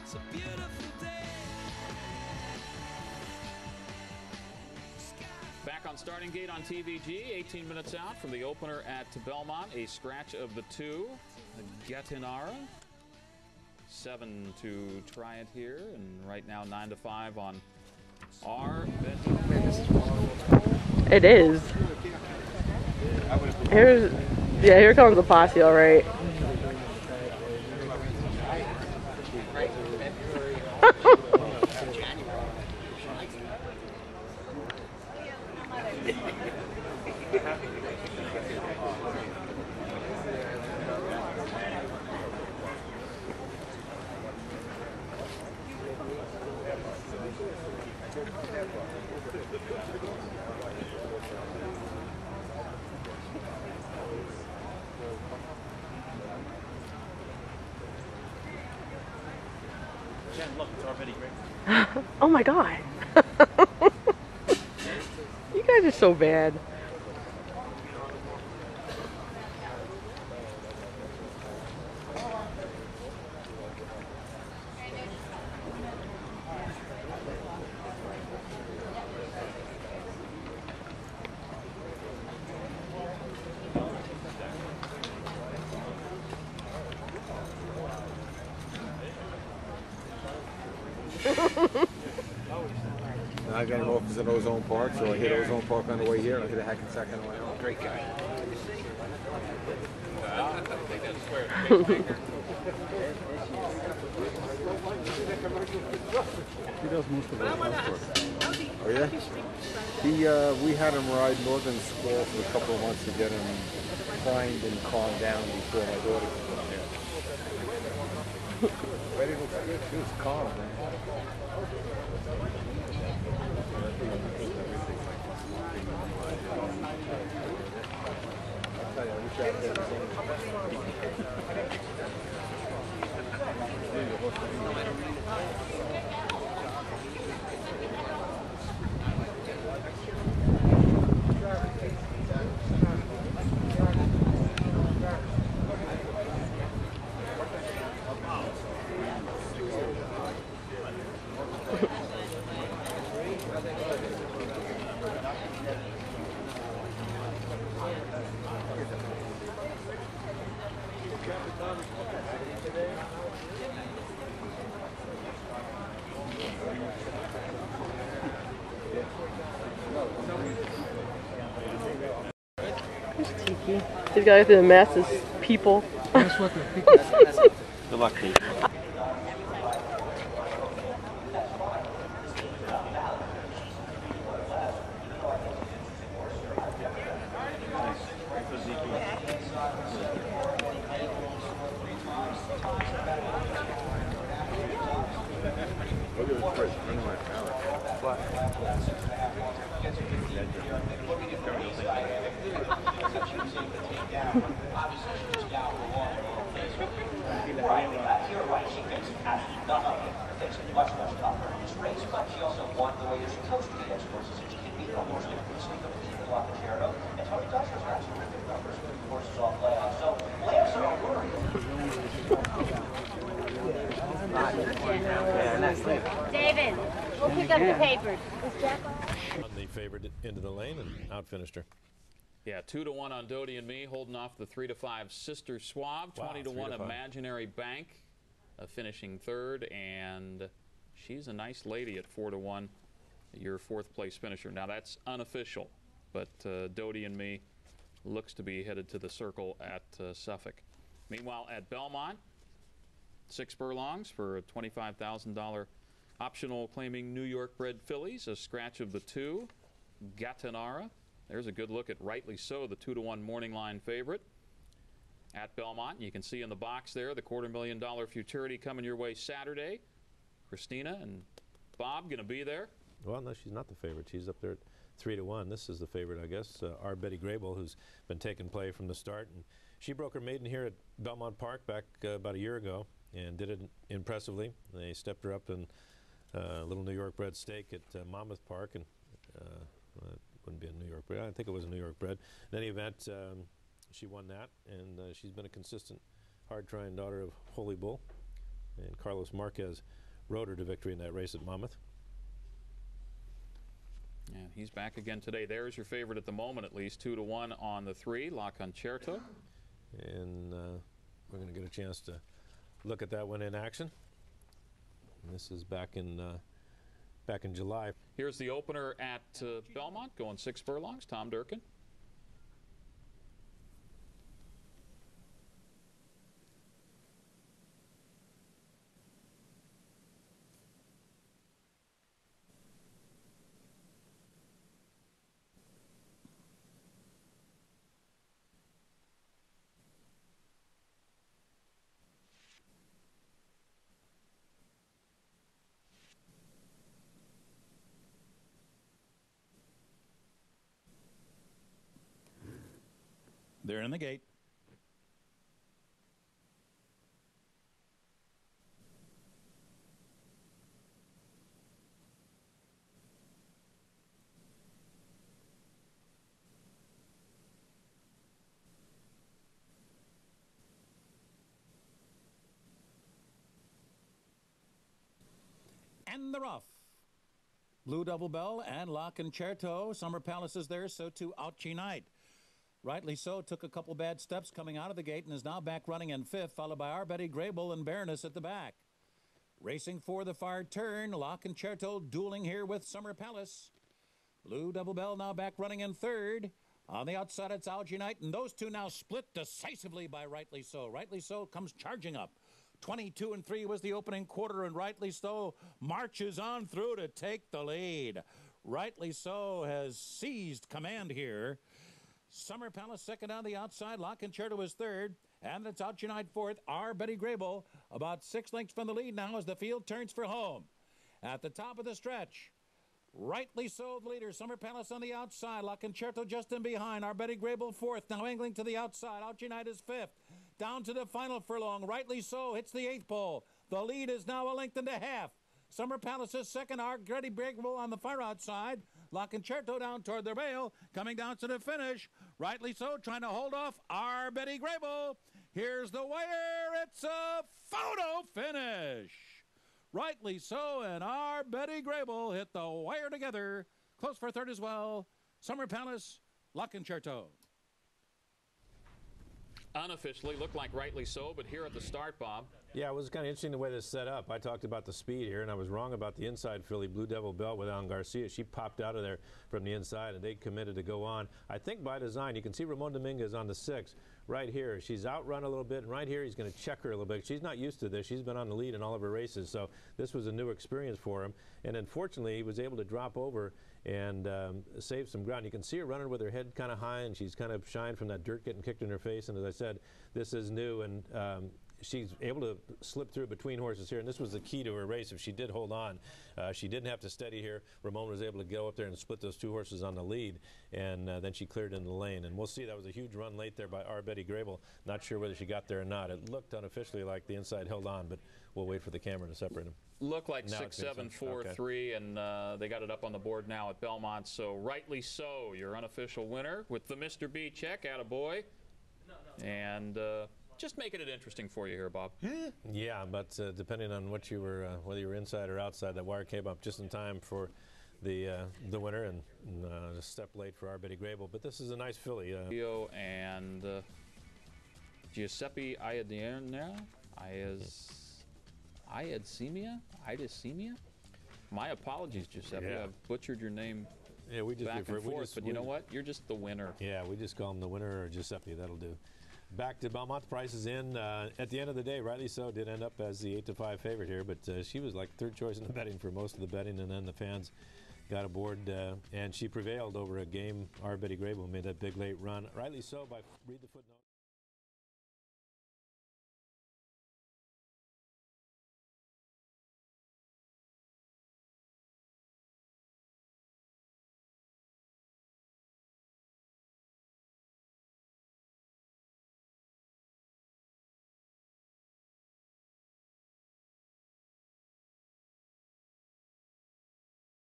It's a beautiful day. Back on Starting Gate on TVG, 18 minutes out from the opener at Belmont. A scratch of the 2, Gatinara. 7 to try it here, and right now 9-5 on our bet. It is. Here comes the posse, all right. Jen, look, it's already great. Oh my God. You guys are so bad. I got an office at Ozone Park, so I hit Ozone Park on the way here. I hit a Hackensack on the way home. Great guy. He does most of the golf course. Oh yeah? We had him ride Northern Squall for a couple of months to get him primed and calmed down before my daughter came up here. But it looks good. She was calm, man. He's got the masses people. That's what the people. Good luck, Pete. Look at this first run of my palate. David, we'll pick up the papers. On the favorite into the lane and out-finished her. Yeah, 2-1 on Doty and Me, holding off the 3-5 Sister Suave. Wow, 20-1 3-5. Imaginary Bank, finishing third, and she's a nice lady at 4-1, your fourth place finisher. Now that's unofficial, but Doty and Me looks to be headed to the circle at Suffolk. Meanwhile, at Belmont, 6 furlongs for a $25,000 optional claiming New York bred fillies, a scratch of the 2, Gatinara. There's a good look at Rightly So, the 2-1 morning line favorite. At Belmont, you can see in the box there the $250,000 futurity coming your way Saturday. Christina and Bob going to be there. Well, no, she's not the favorite. She's up there at 3-1. This is the favorite, I guess. Our Betty Graybull, who's been taking play from the start. And she broke her maiden here at Belmont Park back about a year ago and did it impressively. They stepped her up in a little New York bred stake at Monmouth Park, and it wouldn't be a New York bred. I think it was a New York bred. In any event, she won that, and she's been a consistent, hard-trying daughter of Holy Bull. And Carlos Marquez rode her to victory in that race at Monmouth. And he's back again today. There's your favorite at the moment, at least 2-1 on the 3, La Concerto. And we're going to get a chance to look at that one in action. And this is back in July. Here's the opener at Belmont, going 6 furlongs. Tom Durkin. They're in the gate. And they're off. Blue Double Bell and La Concerto. Summer Palace is there, so too Ouchie Night. Rightly so, took a couple bad steps coming out of the gate and is now back running in 5th, followed by our Betty Graybull and Baroness at the back. Racing for the far turn, La Concerto dueling here with Summer Palace. Blue Double Bell now back running in 3rd. On the outside, it's Ouchie Night, and those two now split decisively by Rightly So. Rightly So comes charging up. 22-3 was the opening quarter, and Rightly So marches on through to take the lead. Rightly So has seized command here. Summer Palace second on the outside. La Concerto is 3rd. And it's Ouchie Night 4th. Our Betty Graybull about 6 lengths from the lead now as the field turns for home. At the top of the stretch, Rightly So the leader. Summer Palace on the outside. La Concerto just in behind. Our Betty Graybull 4th. Now angling to the outside. Ouchie Night is 5th. Down to the final furlong. Rightly So hits the 8th pole. The lead is now a length and a half. Summer Palace is second. Our Betty Graybull on the far outside. La Concerto down toward the rail, coming down to the finish. Rightly So, trying to hold off our Betty Graybull. Here's the wire. It's a photo finish. Rightly So and our Betty Graybull hit the wire together. Close for 3rd as well. Summer Palace, La Concerto. Unofficially, looked like Rightly So, but here at the start, Bob. Yeah, it was kind of interesting the way this set up. I talked about the speed here, and I was wrong about the inside filly, Blue Devil Bell with Alan Garcia. She popped out of there from the inside, and they committed to go on. I think by design, you can see Ramon Dominguez on the 6 right here. She's outrun a little bit, and right here he's going to check her a little bit. She's not used to this. She's been on the lead in all of her races, so this was a new experience for him. And unfortunately, he was able to drop over and save some ground. You can see her running with her head kind of high, and she's kind of shined from that dirt getting kicked in her face. And as I said, this is new, and she's able to slip through between horses here, and this was the key to her race. If she did hold on, she didn't have to steady here. Ramon was able to go up there and split those 2 horses on the lead, and then she cleared in the lane. And we'll see, that was a huge run late there by our Betty Graybull. Not sure whether she got there or not. It looked unofficially like the inside held on, but we'll wait for the camera to separate them. Looked like Now 6, 7, 4, 3, and they got it up on the board now at Belmont. So Rightly So, your unofficial winner with the Mr. B check, attaboy. And just making it interesting for you here, Bob. Yeah, but depending on what you were, whether you were inside or outside, that wire came up just in time for the winner, and a step late for our Betty Graybull. But this is a nice filly. And Giuseppe Iadierna, Iadsemia? My apologies, Giuseppe. Yeah. I've butchered your name Yeah, we just back and forth, but you know what? You're just the winner. Yeah, we just call him the winner, or Giuseppe. That'll do. Back to Belmont. The price is in. At the end of the day, Rightly So did end up as the 8-5 favorite here, but she was like 3rd choice in the betting for most of the betting, and then the fans got aboard, and she prevailed over a game. Our Betty Graybull made that big late run. Rightly So by read the footnote.